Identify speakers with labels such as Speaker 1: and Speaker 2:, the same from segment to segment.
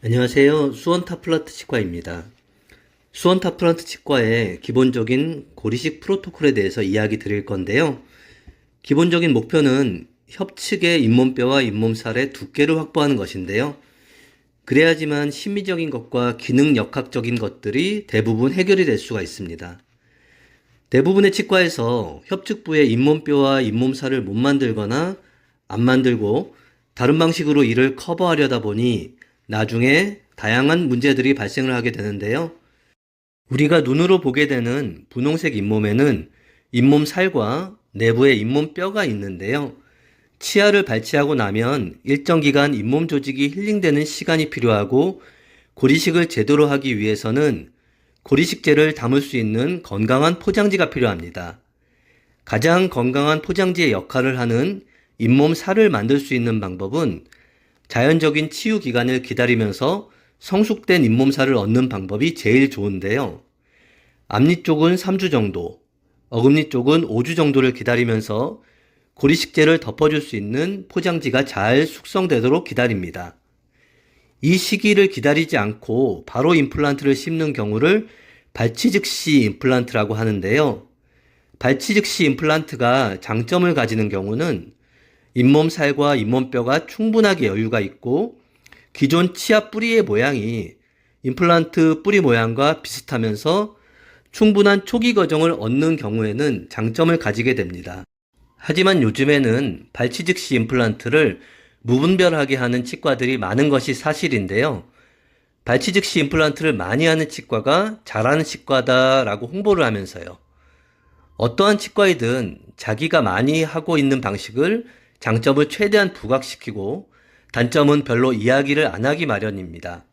Speaker 1: 안녕하세요. 수원타플란트 치과입니다. 수원타플란트 치과의 기본적인 고리식 프로토콜에 대해서 이야기 드릴 건데요. 기본적인 목표는 협측의 잇몸뼈와 잇몸살의 두께를 확보하는 것인데요. 그래야지만 심미적인 것과 기능 역학적인 것들이 대부분 해결이 될 수가 있습니다. 대부분의 치과에서 협측부의 잇몸뼈와 잇몸살을 못 만들거나 안 만들고 다른 방식으로 이를 커버하려다 보니 나중에 다양한 문제들이 발생을 하게 되는데요. 우리가 눈으로 보게 되는 분홍색 잇몸에는 잇몸살과 내부에 잇몸뼈가 있는데요. 치아를 발치하고 나면 일정 기간 잇몸 조직이 힐링되는 시간이 필요하고 고리식을 제대로 하기 위해서는 고리식재를 담을 수 있는 건강한 포장지가 필요합니다. 가장 건강한 포장지의 역할을 하는 잇몸살을 만들 수 있는 방법은 자연적인 치유 기간을 기다리면서 성숙된 잇몸살을 얻는 방법이 제일 좋은데요. 앞니 쪽은 3주 정도, 어금니 쪽은 5주 정도를 기다리면서 고리식재를 덮어줄 수 있는 포장지가 잘 숙성되도록 기다립니다. 이 시기를 기다리지 않고 바로 임플란트를 심는 경우를 발치즉시 임플란트라고 하는데요. 발치즉시 임플란트가 장점을 가지는 경우는 잇몸살과 잇몸뼈가 충분하게 여유가 있고 기존 치아 뿌리의 모양이 임플란트 뿌리 모양과 비슷하면서 충분한 초기 거정을 얻는 경우에는 장점을 가지게 됩니다. 하지만 요즘에는 발치즉시 임플란트를 무분별하게 하는 치과들이 많은 것이 사실인데요. 발치즉시 임플란트를 많이 하는 치과가 잘하는 치과다라고 홍보를 하면서요. 어떠한 치과이든 자기가 많이 하고 있는 방식을 장점을 최대한 부각시키고 단점은 별로 이야기를 안 하기 마련입니다.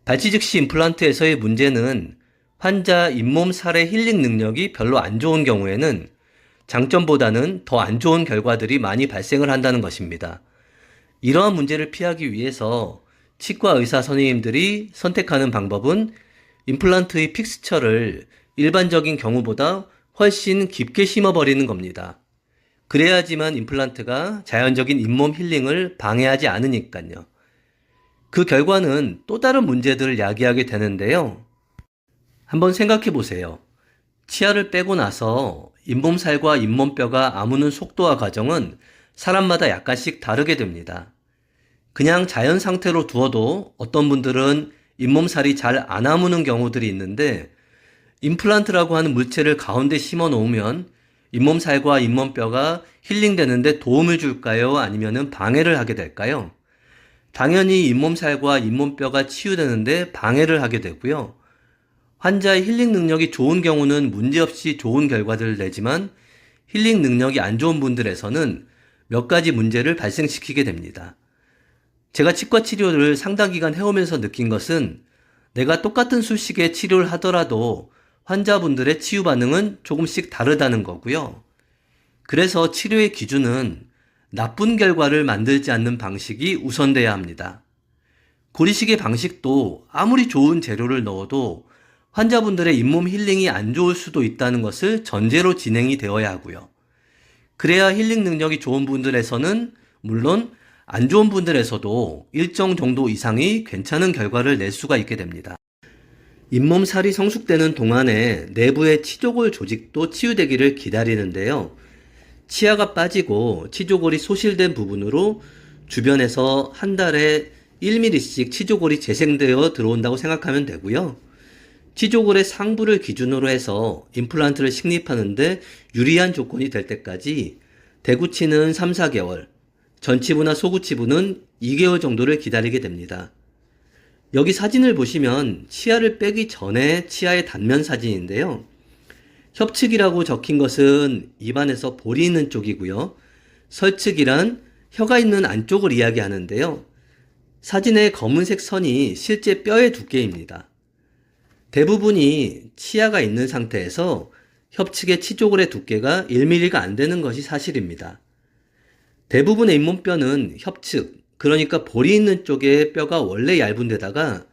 Speaker 1: 발치즉시 임플란트에서의 문제는 환자 잇몸살의 힐링 능력이 별로 안 좋은 경우에는 장점보다는 더 안 좋은 결과들이 많이 발생을 한다는 것입니다. 이러한 문제를 피하기 위해서 치과 의사 선생님들이 선택하는 방법은 임플란트의 픽스처를 일반적인 경우보다 훨씬 깊게 심어버리는 겁니다. 그래야지만 임플란트가 자연적인 잇몸 힐링을 방해하지 않으니까요. 그 결과는 또 다른 문제들을 야기하게 되는데요. 한번 생각해 보세요. 치아를 빼고 나서 잇몸살과 잇몸뼈가 아무는 속도와 과정은 사람마다 약간씩 다르게 됩니다. 그냥 자연 상태로 두어도 어떤 분들은 잇몸살이 잘 안 아무는 경우들이 있는데 임플란트라고 하는 물체를 가운데 심어 놓으면 잇몸살과 잇몸뼈가 힐링되는데 도움을 줄까요? 아니면 방해를 하게 될까요? 당연히 잇몸살과 잇몸뼈가 치유되는데 방해를 하게 되고요. 환자의 힐링 능력이 좋은 경우는 문제없이 좋은 결과들을 내지만 힐링 능력이 안 좋은 분들에서는 몇 가지 문제를 발생시키게 됩니다. 제가 치과 치료를 상당 기간 해오면서 느낀 것은 내가 똑같은 수식의 치료를 하더라도 환자분들의 치유 반응은 조금씩 다르다는 거고요. 그래서 치료의 기준은 나쁜 결과를 만들지 않는 방식이 우선돼야 합니다. 고리식의 방식도 아무리 좋은 재료를 넣어도 환자분들의 잇몸 힐링이 안 좋을 수도 있다는 것을 전제로 진행이 되어야 하고요. 그래야 힐링 능력이 좋은 분들에서는 물론 안 좋은 분들에서도 일정 정도 이상의 괜찮은 결과를 낼 수가 있게 됩니다. 잇몸살이 성숙되는 동안에 내부의 치조골 조직도 치유되기를 기다리는데요. 치아가 빠지고 치조골이 소실된 부분으로 주변에서 한 달에 1mm씩 치조골이 재생되어 들어온다고 생각하면 되고요. 치조골의 상부를 기준으로 해서 임플란트를 식립하는데 유리한 조건이 될 때까지 대구치는 3, 4개월, 전치부나 소구치부는 2개월 정도를 기다리게 됩니다. 여기 사진을 보시면 치아를 빼기 전에 치아의 단면 사진인데요. 협측이라고 적힌 것은 입안에서 볼이 있는 쪽이고요. 설측이란 혀가 있는 안쪽을 이야기하는데요. 사진의 검은색 선이 실제 뼈의 두께입니다. 대부분이 치아가 있는 상태에서 협측의 치조골의 두께가 1mm가 안 되는 것이 사실입니다. 대부분의 잇몸뼈는 협측, 그러니까 볼이 있는 쪽에 뼈가 원래 얇은 데다가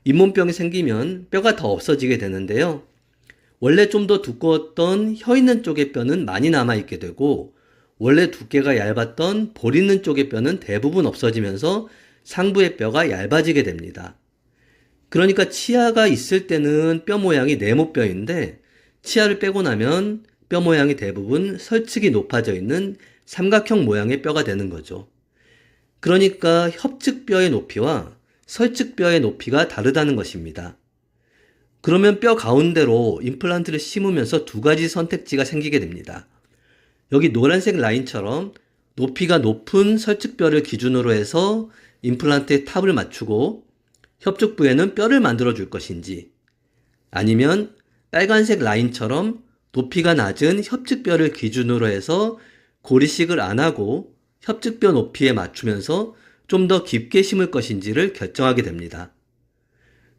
Speaker 1: 잇몸병이 생기면 뼈가 더 없어지게 되는데요. 원래 좀 더 두꺼웠던 혀 있는 쪽의 뼈는 많이 남아있게 되고, 원래 두께가 얇았던 볼 있는 쪽의 뼈는 대부분 없어지면서 상부의 뼈가 얇아지게 됩니다. 그러니까 치아가 있을 때는 뼈 모양이 네모뼈인데, 치아를 빼고 나면 뼈 모양이 대부분 설측이 높아져 있는 삼각형 모양의 뼈가 되는 거죠. 그러니까 협측뼈의 높이와 설측뼈의 높이가 다르다는 것입니다. 그러면 뼈 가운데로 임플란트를 심으면서 두 가지 선택지가 생기게 됩니다. 여기 노란색 라인처럼 높이가 높은 설측뼈를 기준으로 해서 임플란트의 탑을 맞추고 협축부에는 뼈를 만들어 줄 것인지, 아니면 빨간색 라인처럼 높이가 낮은 협측뼈를 기준으로 해서 고리식을 안 하고 협측뼈 높이에 맞추면서 좀 더 깊게 심을 것인지를 결정하게 됩니다.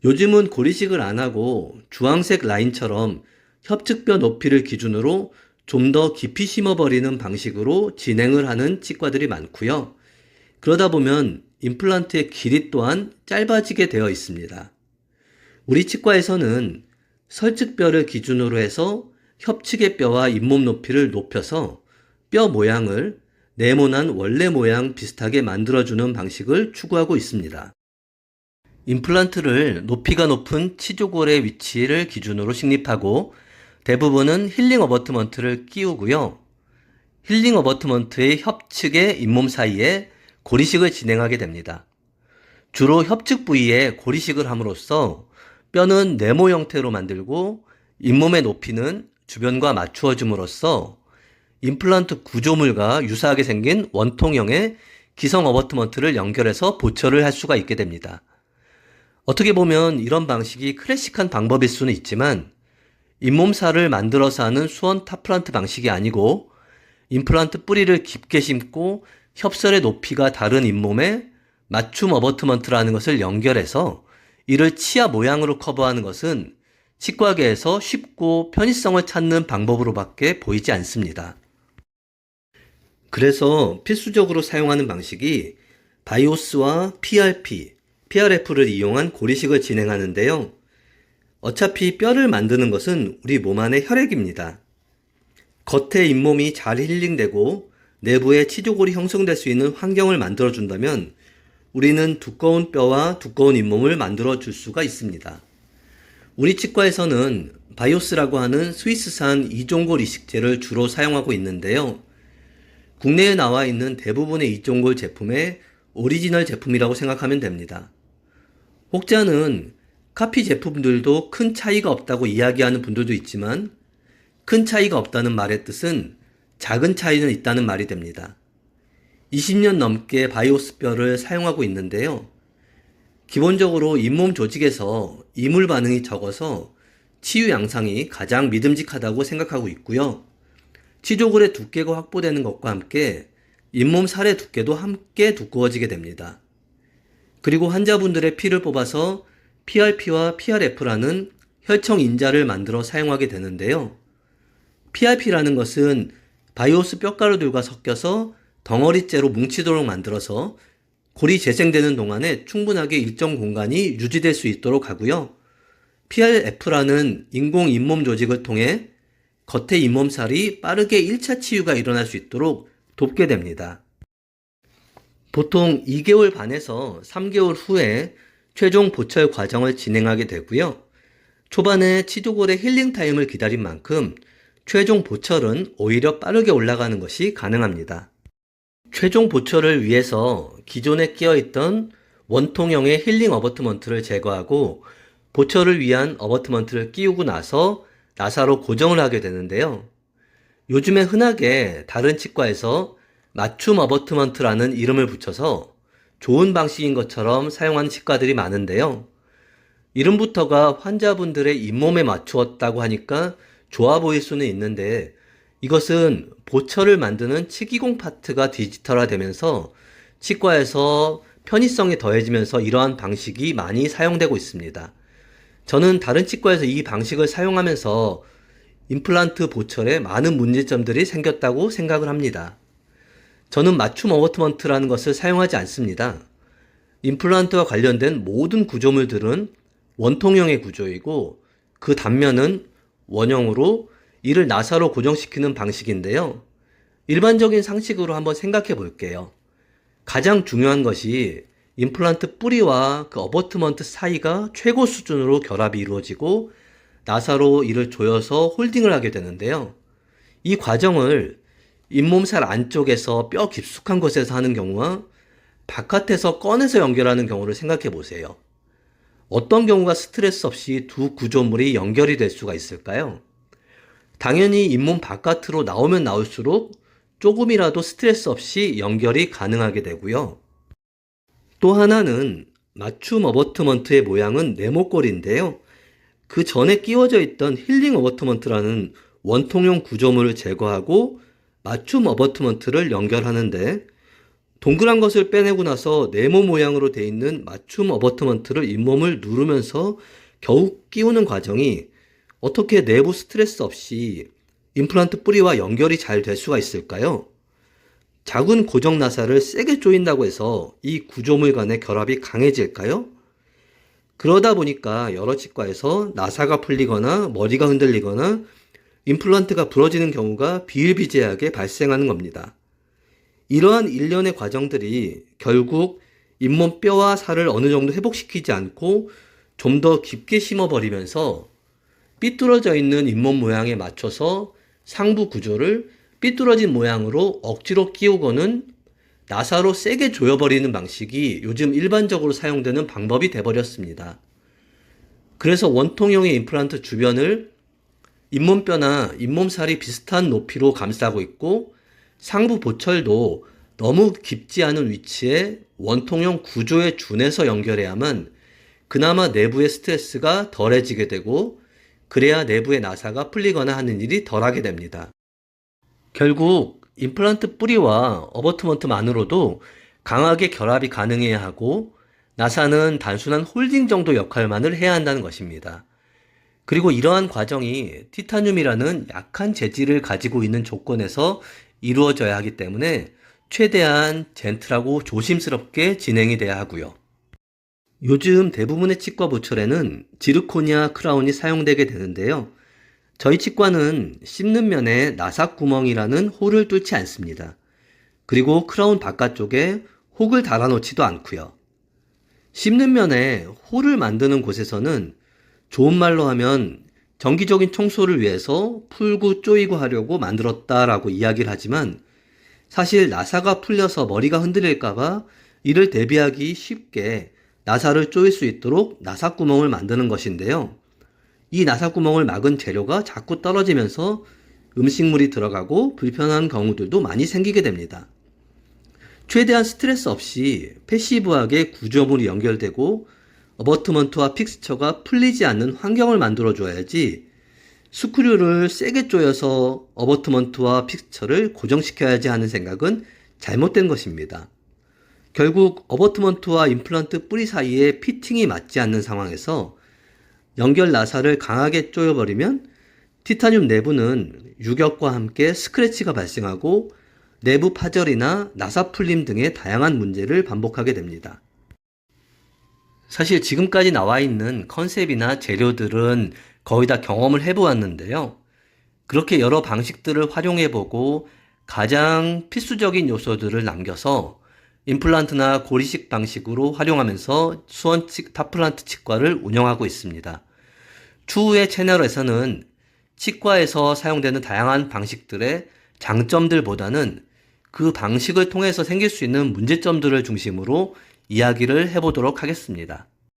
Speaker 1: 요즘은 고리식을 안 하고 주황색 라인처럼 협측뼈 높이를 기준으로 좀 더 깊이 심어버리는 방식으로 진행을 하는 치과들이 많고요. 그러다 보면 임플란트의 길이 또한 짧아지게 되어 있습니다. 우리 치과에서는 설측뼈를 기준으로 해서 협측의 뼈와 잇몸 높이를 높여서 뼈 모양을 네모난 원래 모양 비슷하게 만들어주는 방식을 추구하고 있습니다. 임플란트를 높이가 높은 치조골의 위치를 기준으로 식립하고 대부분은 힐링 어버트먼트를 끼우고요. 힐링 어버트먼트의 협측의 잇몸 사이에 고리식을 진행하게 됩니다. 주로 협측 부위에 고리식을 함으로써 뼈는 네모 형태로 만들고 잇몸의 높이는 주변과 맞추어 줌으로써 임플란트 구조물과 유사하게 생긴 원통형의 기성 어버트먼트를 연결해서 보철을 할 수가 있게 됩니다. 어떻게 보면 이런 방식이 클래식한 방법일 수는 있지만 잇몸살을 만들어서 하는 수원 타플란트 방식이 아니고 임플란트 뿌리를 깊게 심고 협설의 높이가 다른 잇몸에 맞춤 어버트먼트라는 것을 연결해서 이를 치아 모양으로 커버하는 것은 치과계에서 쉽고 편의성을 찾는 방법으로밖에 보이지 않습니다. 그래서 필수적으로 사용하는 방식이 바이오스와 PRP, PRF를 이용한 고리식을 진행하는데요. 어차피 뼈를 만드는 것은 우리 몸 안의 혈액입니다. 겉에 잇몸이 잘 힐링되고 내부에 치조골이 형성될 수 있는 환경을 만들어준다면 우리는 두꺼운 뼈와 두꺼운 잇몸을 만들어줄 수가 있습니다. 우리 치과에서는 바이오스라고 하는 스위스산 이종골 이식제를 주로 사용하고 있는데요. 국내에 나와 있는 대부분의 이종골 제품의 오리지널 제품이라고 생각하면 됩니다. 혹자는 카피 제품들도 큰 차이가 없다고 이야기하는 분들도 있지만 큰 차이가 없다는 말의 뜻은 작은 차이는 있다는 말이 됩니다. 20년 넘게 바이오스 뼈를 사용하고 있는데요. 기본적으로 잇몸 조직에서 이물 반응이 적어서 치유 양상이 가장 믿음직하다고 생각하고 있고요. 치조골의 두께가 확보되는 것과 함께 잇몸 살의 두께도 함께 두꺼워지게 됩니다. 그리고 환자분들의 피를 뽑아서 PRP와 PRF라는 혈청 인자를 만들어 사용하게 되는데요. PRP라는 것은 바이오스 뼈가루들과 섞여서 덩어리째로 뭉치도록 만들어서 골이 재생되는 동안에 충분하게 일정 공간이 유지될 수 있도록 하고요. PRF라는 인공 잇몸 조직을 통해 겉의 잇몸살이 빠르게 1차 치유가 일어날 수 있도록 돕게 됩니다. 보통 2개월 반에서 3개월 후에 최종 보철 과정을 진행하게 되고요. 초반에 치조골의 힐링 타임을 기다린 만큼 최종 보철은 오히려 빠르게 올라가는 것이 가능합니다. 최종 보철을 위해서 기존에 끼어있던 원통형의 힐링 어버트먼트를 제거하고 보철을 위한 어버트먼트를 끼우고 나서 나사로 고정을 하게 되는데요. 요즘에 흔하게 다른 치과에서 맞춤 어버트먼트라는 이름을 붙여서 좋은 방식인 것처럼 사용하는 치과들이 많은데요. 이름부터가 환자분들의 잇몸에 맞추었다고 하니까 좋아 보일 수는 있는데 이것은 보철을 만드는 치기공 파트가 디지털화되면서 치과에서 편의성이 더해지면서 이러한 방식이 많이 사용되고 있습니다. 저는 다른 치과에서 이 방식을 사용하면서 임플란트 보철에 많은 문제점들이 생겼다고 생각을 합니다. 저는 맞춤 어버트먼트라는 것을 사용하지 않습니다. 임플란트와 관련된 모든 구조물들은 원통형의 구조이고 그 단면은 원형으로 이를 나사로 고정시키는 방식인데요. 일반적인 상식으로 한번 생각해 볼게요. 가장 중요한 것이 임플란트 뿌리와 그 어버트먼트 사이가 최고 수준으로 결합이 이루어지고 나사로 이를 조여서 홀딩을 하게 되는데요. 이 과정을 잇몸살 안쪽에서 뼈 깊숙한 곳에서 하는 경우와 바깥에서 꺼내서 연결하는 경우를 생각해 보세요. 어떤 경우가 스트레스 없이 두 구조물이 연결이 될 수가 있을까요? 당연히 잇몸 바깥으로 나오면 나올수록 조금이라도 스트레스 없이 연결이 가능하게 되고요. 또 하나는 맞춤 어버트먼트의 모양은 네모꼴인데요. 그 전에 끼워져 있던 힐링 어버트먼트라는 원통형 구조물을 제거하고 맞춤 어버트먼트를 연결하는데 동그란 것을 빼내고 나서 네모 모양으로 되어 있는 맞춤 어버트먼트를 잇몸을 누르면서 겨우 끼우는 과정이 어떻게 내부 스트레스 없이 임플란트 뿌리와 연결이 잘 될 수가 있을까요? 작은 고정 나사를 세게 조인다고 해서 이 구조물 간의 결합이 강해질까요? 그러다 보니까 여러 치과에서 나사가 풀리거나 머리가 흔들리거나 임플란트가 부러지는 경우가 비일비재하게 발생하는 겁니다. 이러한 일련의 과정들이 결국 잇몸 뼈와 살을 어느 정도 회복시키지 않고 좀 더 깊게 심어버리면서 삐뚤어져 있는 잇몸 모양에 맞춰서 상부 구조를 삐뚤어진 모양으로 억지로 끼우고는 나사로 세게 조여버리는 방식이 요즘 일반적으로 사용되는 방법이 돼버렸습니다. 그래서 원통형의 임플란트 주변을 잇몸뼈나 잇몸살이 비슷한 높이로 감싸고 있고 상부 보철도 너무 깊지 않은 위치에 원통형 구조에 준해서 연결해야만 그나마 내부의 스트레스가 덜해지게 되고 그래야 내부의 나사가 풀리거나 하는 일이 덜하게 됩니다. 결국 임플란트 뿌리와 어버트먼트만으로도 강하게 결합이 가능해야 하고 나사는 단순한 홀딩 정도 역할만을 해야 한다는 것입니다. 그리고 이러한 과정이 티타늄이라는 약한 재질을 가지고 있는 조건에서 이루어져야 하기 때문에 최대한 젠틀하고 조심스럽게 진행이 돼야 하고요. 요즘 대부분의 치과 보철에는 지르코니아 크라운이 사용되게 되는데요. 저희 치과는 씹는 면에 나사구멍이라는 홀을 뚫지 않습니다. 그리고 크라운 바깥쪽에 혹을 달아놓지도 않고요. 씹는 면에 홀을 만드는 곳에서는 좋은 말로 하면 정기적인 청소를 위해서 풀고 쪼이고 하려고 만들었다라고 이야기를 하지만 사실 나사가 풀려서 머리가 흔들릴까봐 이를 대비하기 쉽게 나사를 쪼일 수 있도록 나사구멍을 만드는 것인데요. 이 나사구멍을 막은 재료가 자꾸 떨어지면서 음식물이 들어가고 불편한 경우들도 많이 생기게 됩니다. 최대한 스트레스 없이 패시브하게 구조물이 연결되고 어버트먼트와 픽스처가 풀리지 않는 환경을 만들어 줘야지 스크류를 세게 조여서 어버트먼트와 픽스처를 고정시켜야지 하는 생각은 잘못된 것입니다. 결국 어버트먼트와 임플란트 뿌리 사이에 피팅이 맞지 않는 상황에서 연결 나사를 강하게 조여버리면 티타늄 내부는 유격과 함께 스크래치가 발생하고 내부 파절이나 나사 풀림 등의 다양한 문제를 반복하게 됩니다. 사실 지금까지 나와 있는 컨셉이나 재료들은 거의 다 경험을 해보았는데요. 그렇게 여러 방식들을 활용해보고 가장 필수적인 요소들을 남겨서 임플란트나 고리식 방식으로 활용하면서 수원 타플란트 치과를 운영하고 있습니다. 추후의 채널에서는 치과에서 사용되는 다양한 방식들의 장점들보다는 그 방식을 통해서 생길 수 있는 문제점들을 중심으로 이야기를 해보도록 하겠습니다.